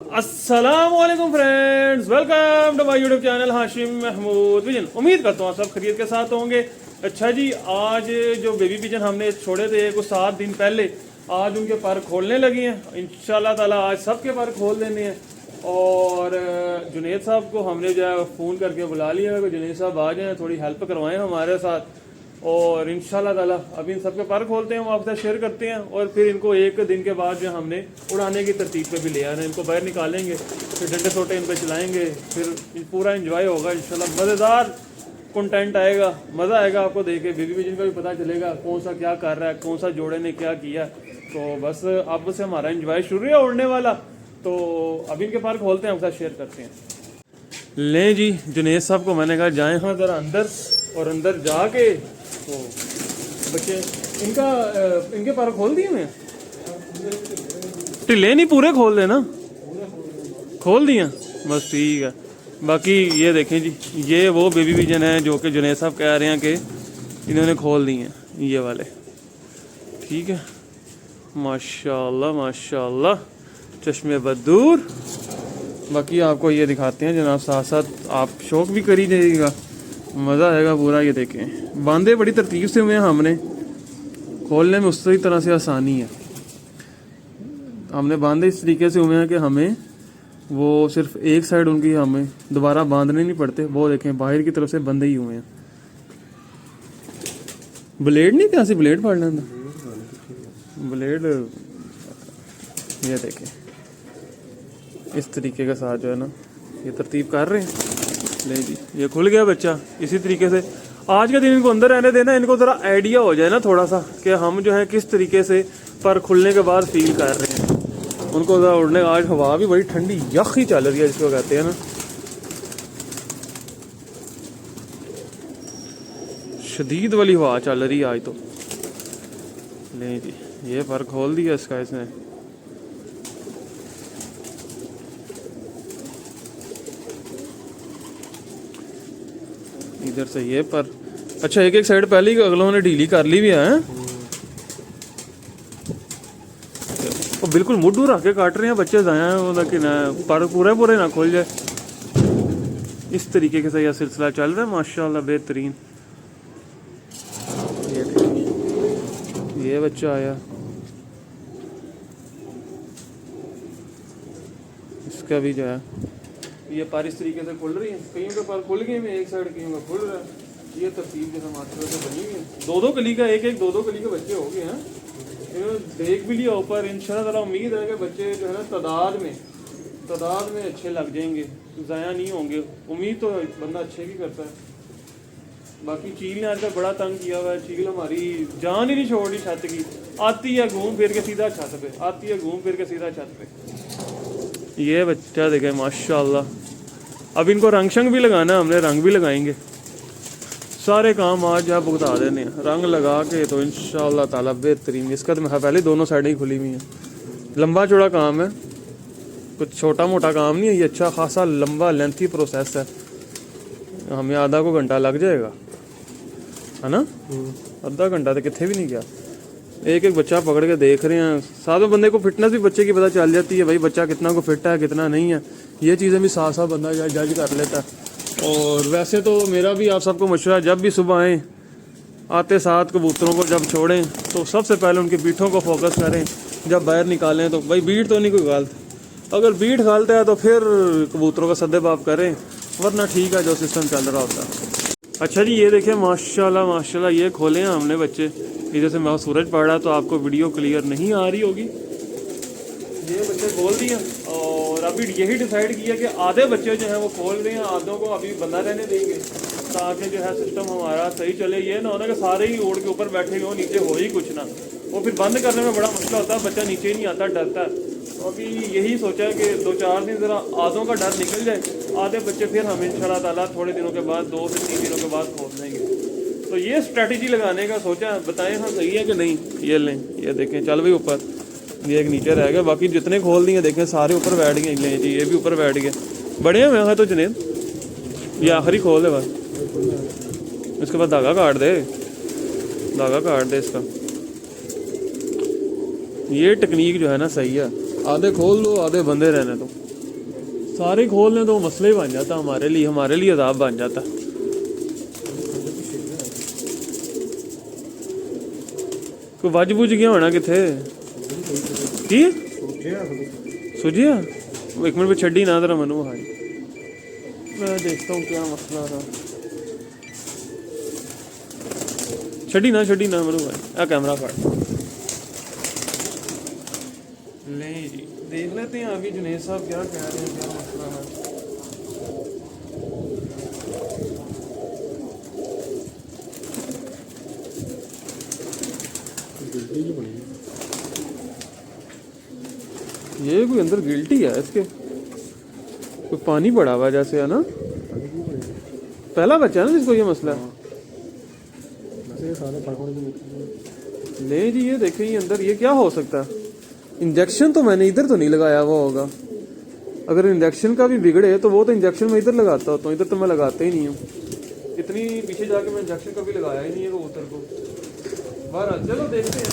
अस्सलामुअलैकुम friends, welcome to my YouTube channel Hashim Mahmood vision. उम्मीद करता हूँ सब खरीद के साथ होंगे। अच्छा जी, आज जो बेबी पिजन हमने छोड़े थे कुछ 7 दिन पहले, आज उनके पर खोलने लगे हैं इंशाल्लाह ताला। आज सबके पर खोल देने हैं। और जुनेद साहब को हमने जो है फ़ोन करके बुला लिया है कि जुनेद साहब आ जाएँ, थोड़ी हेल्प करवाएं हमारे साथ। और इंशाल्लाह ताला अभी इन सबके पर खोलते हैं, वो आपसे शेयर करते हैं। और फिर इनको एक दिन के बाद जो हमने उड़ाने की तरतीब पे भी ले आना है। इनको बाहर निकालेंगे, फिर डंडे सोटे इन पे चलाएंगे, फिर पूरा एंजॉय होगा इंशाल्लाह। मज़ेदार कंटेंट आएगा, मज़ा आएगा आपको देख के। बेबी पिजन का भी पता चलेगा कौन सा क्या कर रहा है, कौन सा जोड़े ने क्या किया। तो बस अब से हमारा एंजॉय शुरू है उड़ने वाला। तो अभी इनके पर खोलते हैं, आपके साथ शेयर करते हैं। लें जी, जुनेद साहब को मैंने कहा जाएँ हाँ ज़रा अंदर, और अंदर जाके तो बच्चे इनके पर खोल दिए मैं ढिले नहीं, पूरे खोल देना, खोल दिया बस ठीक है। बाकी ये देखें जी, ये वो बेबी पिजन है जो कि जुनेद साहब कह रहे हैं कि इन्होंने खोल दिए हैं, ये वाले। ठीक है, माशाल्लाह माशाल्लाह, चश्मे बदूर। बाकी आपको ये दिखाते हैं जनाब, साथ साथ आप शौक भी करी जाइएगा, मज़ा आएगा पूरा। ये देखें, बांधे बड़ी तरतीब से हुए हैं हमने, खोलने में उसी तरह से आसानी है। हमने बांधे इस तरीके से हुए हैं कि हमें वो सिर्फ एक साइड उनकी हमें दोबारा बांधने नहीं पड़ते। वो देखें, बाहर की तरफ से बंधे ही हुए हैं। ब्लेड नहीं था, ब्लेड फाड़ लेना ब्लेड। ये देखें, इस तरीके के साथ जो है ना ये तरतीब कर रहे हैं। ले जी, ये खुल गया बच्चा। इसी तरीके से आज के दिन इनको अंदर रहने देना, इनको ज़रा आइडिया हो जाए ना थोड़ा सा कि हम जो है किस तरीके से पर खुलने के बाद फील कर रहे हैं। उनको ज़रा उड़ने, आज हवा भी बड़ी ठंडी यख ही चल रही है जिसको कहते हैं ना, शदीद वाली हवा चल रही है आज तो। ले जी, ये पर खोल दिया इसका इसने। इधर से ये पर, अच्छा एक साइड पहले ही अगलों ने ढीली कर ली भी है। तो बिल्कुल मुड्ढू रख के काट रहे हैं बच्चे जाया, लेकिन पर पूरे ना खोल जाए। इस तरीके के से यह सिलसिला चल रहा है माशाल्लाह, बेहतरीन। ये बच्चा आया, इसका भी जो है ये पर इस तरीके से खुल रही है। कहीं के पर खुल गए, में एक साइड कहीं का खुल रहा है। ये तरतीब जैसे मास्टर से बनी हुई है। दो कली का एक दो कली के बच्चे हो गए हैं। इन्होंने देख भी लिया ऊपर। इंशाल्लाह उम्मीद है कि बच्चे जो है ना तादाद में अच्छे लग जाएंगे, ज़ाया नहीं होंगे। उम्मीद तो बंदा अच्छे की करता है। बाकी चील ने आजकल बड़ा तंग किया हुआ है। चील हमारी जान ही नहीं छोड़ रही छत की। आती है घूम फिर के सीधा छत पे, आती है घूम फिर के सीधा छत पे। ये बच्चा देखे माशाल्लाह। अब इनको रंग शंग भी लगाना है, हमने रंग भी लगाएंगे। सारे काम आज आप भुगता देने हैं रंग लगा के, तो इंशाल्लाह ताला बेहतरीन। इसका तो पहले दोनों साइडें ही खुली हुई हैं। लंबा चौड़ा काम है, कुछ छोटा मोटा काम नहीं है। ये अच्छा खासा लंबा लेंथी प्रोसेस है। हमें आधा को घंटा लग जाएगा, है ना। आधा घंटा तो कितने भी नहीं गया। एक बच्चा पकड़ के देख रहे हैं। साथ में बंदे को फिटनेस भी बच्चे की पता चल जाती है, भाई बच्चा कितना को फिट है कितना नहीं है। ये चीज़ें भी साथ साथ बंदा जज कर लेता है। और वैसे तो मेरा भी आप सबको मशवरा, जब भी सुबह आएँ, आते साथ कबूतरों को जब छोड़ें तो सबसे पहले उनकी बीठों को फोकस करें। जब बाहर निकालें तो भाई बीठ तो नहीं कोई गालते, अगर बीठ गालते हैं तो फिर कबूतरों का सद्देबाब करें, वरना ठीक है जो सिस्टम चल रहा होता है। अच्छा जी, ये देखिए माशाल्लाह माशाल्लाह, ये खोले हैं हमने बच्चे। इधर से मैं सूरज पड़ रहा तो आपको वीडियो क्लियर नहीं आ रही होगी। ये बच्चे खोल दिए और अभी यही डिसाइड किया कि आधे बच्चे जो हैं वो खोल रहे हैं, आधों को अभी बंदा रहने देंगे ताकि जो है सिस्टम हमारा सही चले। ये ना होना कि सारे ही ओढ़ के ऊपर बैठे हुए, नीचे हो ही कुछ ना, वो फिर बंद करने में बड़ा मुश्किल होता है। बच्चा नीचे ही नहीं आता, डरता है। तो अभी यही सोचा है कि 2-4 दिन ज़रा आधों का डर निकल जाए, आधे बच्चे फिर हम इंशाल्लाह ताला थोड़े दिनों के बाद 2 से 3 दिनों के बाद खोल देंगे। तो ये स्ट्रैटेजी लगाने का सोचा, बताएं हाँ सही है कि नहीं। ये लें, ये देखें चल भाई ऊपर, ये एक नीचे रह गया। बाकी जितने खोल दिए देखें सारे ऊपर बैठ गए। लें जी, ये भी ऊपर बैठ गए। बड़े हुए हैं तो जुनेद, ये आखिरी खोल दे बस, इसके बाद धागा काट दे इसका। ये टेक्निक जो है ना सही है, आधे खोल दो आधे बंदे रहने दो। सारे खोल लें तो मसले ही बन जाता हमारे लिए अदाब बन जाता। कोई वज बुझ गया होना किथे की सुझिया। एक मिनट पे छड़ी ना जरा मनु भाई, मैं देखता हूँ क्या मसला था। छड़ी ना मनु भाई, आ कैमरा फट ले जी, देख लेते हैं अभी जुनेद साहब क्या कह रहे हैं, क्या मसला है। ये कोई अंदर गिल्टी है इसके, कोई पानी पड़ा हुआ जैसे है ना, पहला बच्चा है ना जिसको ये मसला है। ले जी ये देखें ये अंदर ये क्या हो सकता है। इंजेक्शन तो मैंने इधर तो नहीं लगाया हुआ होगा, अगर इंजेक्शन का भी बिगड़े तो वो तो इंजेक्शन मैं इधर लगाता होता हूँ, इधर तो मैं लगाता ही नहीं हूँ। इतनी पीछे जाके मैं इंजेक्शन कभी लगाया ही नहीं है कबूतर को। बहरहाल चलो देखते हैं,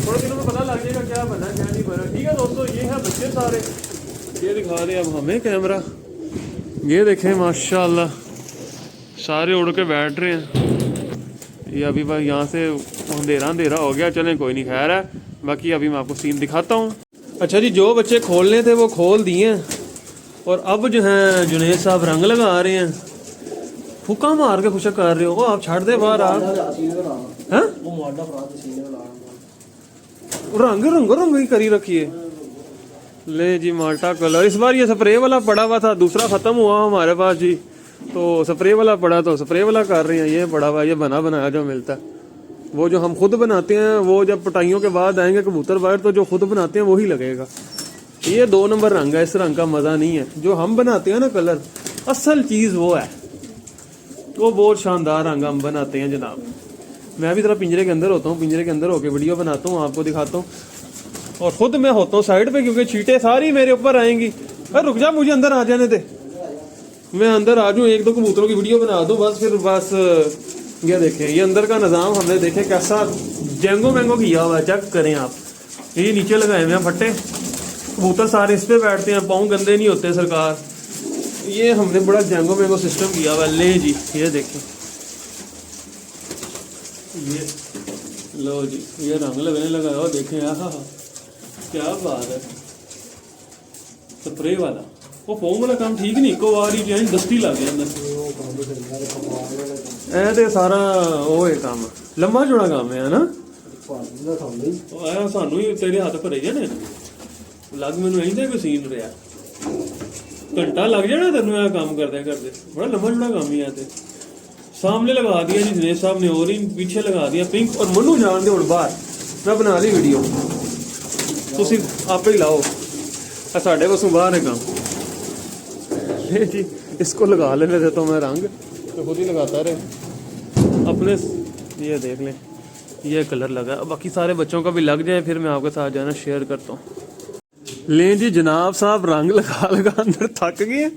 थोड़े दिनों में पता लग जाएगा क्या बना क्या नहीं बना। ठीक है दोस्तों, ये है बच्चे सारे, ये दिखा रहे अब हमें कैमरा। ये देखें माशाल्लाह सारे उड़ के बैठ रहे हैं। ये अभी भाई यहाँ से अंधेरा हो गया, चलें कोई नहीं, खैर है। बाकी अभी मैं आपको सीन दिखाता हूँ। अच्छा जी, जो बच्चे खोलने थे वो खोल दिए और अब जो है जुनेद साहब रंग लगा रहे हैं। फूका मार के खुशक कर रहे हो आप, छाड़ दे बाहर आप। हैं रंग ही करी रखिए। ले जी माल्टा कलर, इस बार ये स्प्रे वाला पड़ा हुआ था, दूसरा खत्म हुआ हमारे पास जी, तो स्प्रे वाला पड़ा तो स्प्रे वाला कर रहे हैं। ये पड़ा हुआ ये बना बनाया जो मिलता है, वो जो हम खुद बनाते हैं वो जब पटाइयों के बाद आएंगे कबूतर बाहर तो जो खुद बनाते हैं वही लगेगा। ये 2 नंबर रंग है, इस रंग का मजा नहीं है। जो हम बनाते हैं ना कलर, असल चीज वो है, वो बहुत शानदार रंग हम बनाते हैं जनाब। मैं भी जरा पिंजरे के अंदर होता हूँ, पिंजरे के अंदर होकर वीडियो बनाता हूँ, आपको दिखाता हूँ। और खुद मैं होता हूँ साइड पे क्योंकि चींटे सारी मेरे ऊपर आएंगी। अरे रुक जा, मुझे अंदर आ जाने दे, मैं अंदर आ जाऊँ, 1-2 कबूतरों की वीडियो बना दूँ बस। फिर बस ये देखें, ये अंदर का निज़ाम हमने देखे कैसा जेंगो मैंगो किया हुआ है, चेक करें आप। ये नीचे लगाए हुए हैं फट्टे, कबूतर सारे इस पे बैठते हैं, पाँव गंदे नहीं होते सरकार। ये हमने बड़ा जेंगो मैंगो सिस्टम किया हुआ है। ले जी ये देखें, ये लो जी ये रंग लगने लगा हो, देखें हाँ क्या बात है। स्प्रे वाला वो फोम वाला काम ठीक नहीं, को बार ही जो है दस्ती लग गया अंदर। ए ते सारा वो है काम, लंबा चौड़ा काम है ना। सानू ही तेरे हाथ भरे जाने लग, मैनू इंदा कोई सीन रहा, घंटा लग जाना तेन यह काम करते करते। बड़ा लंबा चौड़ा काम ही है। सामने लगा दिया जी जुनेद साहब ने, और ही पीछे लगा दिया पिंक। और मनु जान दे हुण बाहर, मैं बना ली वीडियो, तुसी आप ही लाओ, साढ़े कोसों बाहर है काम। जी इसको लगा लेने देता हूँ मैं रंग, तो खुद ही लगाता रहे अपने। ये देख लें ये कलर लगा, बाकी सारे बच्चों का भी लग जाए फिर मैं आपके साथ जाना शेयर करता हूँ। लें जी जनाब साहब रंग लगा अंदर थक गए,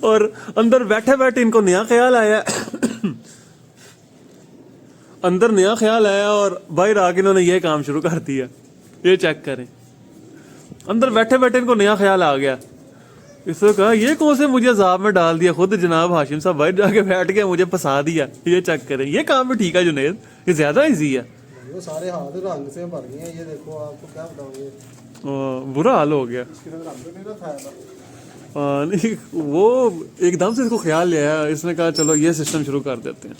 और अंदर बैठे बैठे इनको नया ख्याल आया अंदर नया ख्याल आया और बाहर आके इन्होंने ये काम शुरू कर दिया। ये चेक करें, अंदर बैठे बैठे इनको नया ख्याल आ गया। इसने कहा ये कौन से मुझे अजाब में डाल दिया, खुद जनाब हाशिम साहब बाहर जाके बैठ के मुझे फंसा दिया। ये चेक करें, ये काम भी ठीक है जुनेद, ये ज्यादा इजी है। वो सारे हाथ रंग से भर गए हैं, ये देखो आपको क्या बताऊंगे, बुरा हाल हो गया। नहीं वो एकदम से इसको ख्याल आया, इसने कहा चलो ये सिस्टम शुरू कर देते हैं।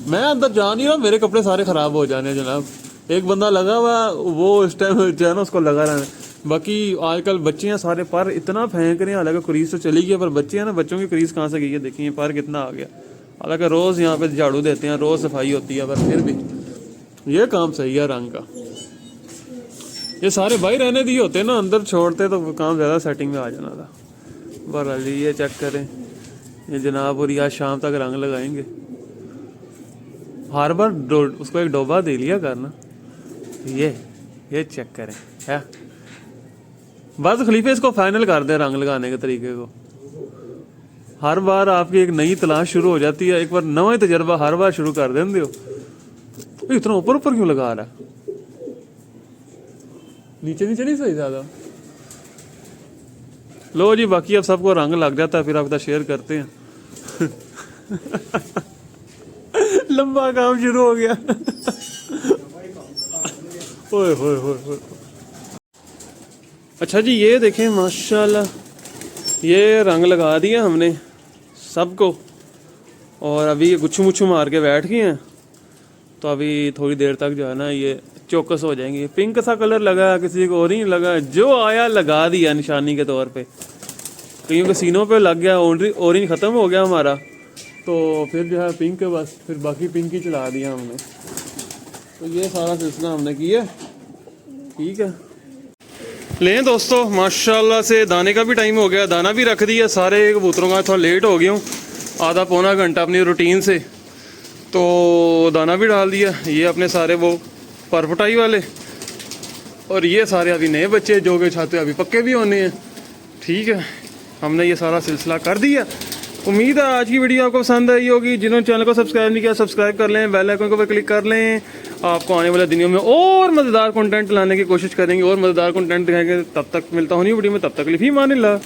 मैं अंदर जा नहीं रहा, मेरे कपड़े सारे खराब हो जाने जनाब। एक बंदा लगा हुआ वो इस टाइम जो है ना उसको लगा रहा है। बाकी आजकल बच्चे हैं सारे पर इतना फेंक रहे हैं, हालांकि क्रीज तो चली गई पर बच्चे हैं ना, बच्चों की क्रीज कहाँ से गई है देखिए, पर कितना आ गया। हालांकि रोज़ यहाँ पे झाड़ू देते हैं, रोज़ सफाई होती है, पर फिर भी ये काम सही है रंग का। ये सारे बाहर रहने दिए होते ना, अंदर छोड़ते तो काम ज़्यादा सेटिंग में आ जाना था। बहरहाल ये चेक करें, ये जनाब और आज शाम तक रंग लगाएंगे। हर बार उसको एक डोबा दे लिया करना। ये चेक करें है, बस खलीफे इसको फाइनल कर दे रंग लगाने के तरीके को। हर बार आपकी एक नई तलाश शुरू हो जाती है, एक बार नवा तजर्बा हर बार शुरू कर देंगे हो। तो इतना ऊपर ऊपर क्यों लगा रहा है, नीचे नीचे नहीं सही ज्यादा। लो जी, बाकी अब सबको रंग लग जाता है, फिर आपका शेयर करते हैं। लंबा काम शुरू हो गया। ओए होए होए होए। अच्छा जी, ये देखें माशाल्लाह, ये रंग लगा दिया हमने सबको, और अभी ये गुच्छू मुच्छू मार के बैठ गए हैं। तो अभी थोड़ी देर तक जो है ना ये चौकस हो जाएंगे। पिंक सा कलर लगा, किसी को ऑरेंज लगा, जो आया लगा दिया निशानी के तौर पे। कईयों के सीनों पे लग गया, ऑरेंज ख़त्म हो गया हमारा, तो फिर जो है पिंक है बस, फिर बाकी पिंक ही चला दिया हमने। तो ये सारा सिलसिला हमने किया, ठीक है। लें दोस्तों, माशाल्लाह से दाने का भी टाइम हो गया, दाना भी रख दिया सारे कबूतरों का। थोड़ा लेट हो गया हूँ, आधा पौना घंटा अपनी रूटीन से, तो दाना भी डाल दिया। ये अपने सारे वो परपटाई वाले, और ये सारे अभी नए बच्चे जो कि चाहते अभी पक्के भी होने हैं, ठीक है। हमने ये सारा सिलसिला कर दिया। उम्मीद है आज की वीडियो आपको पसंद आई होगी। जिन्होंने चैनल को सब्सक्राइब नहीं किया, सब्सक्राइब कर लें, बेल आइकन को क्लिक कर लें। आपको आने वाले दिनों में और मज़ेदार कंटेंट लाने की कोशिश करेंगे, और मज़ेदार कंटेंट दिखाएंगे। तब तक मिलता हूँ न्यू वीडियो में, तब तक के लिए फी मान अल्लाह।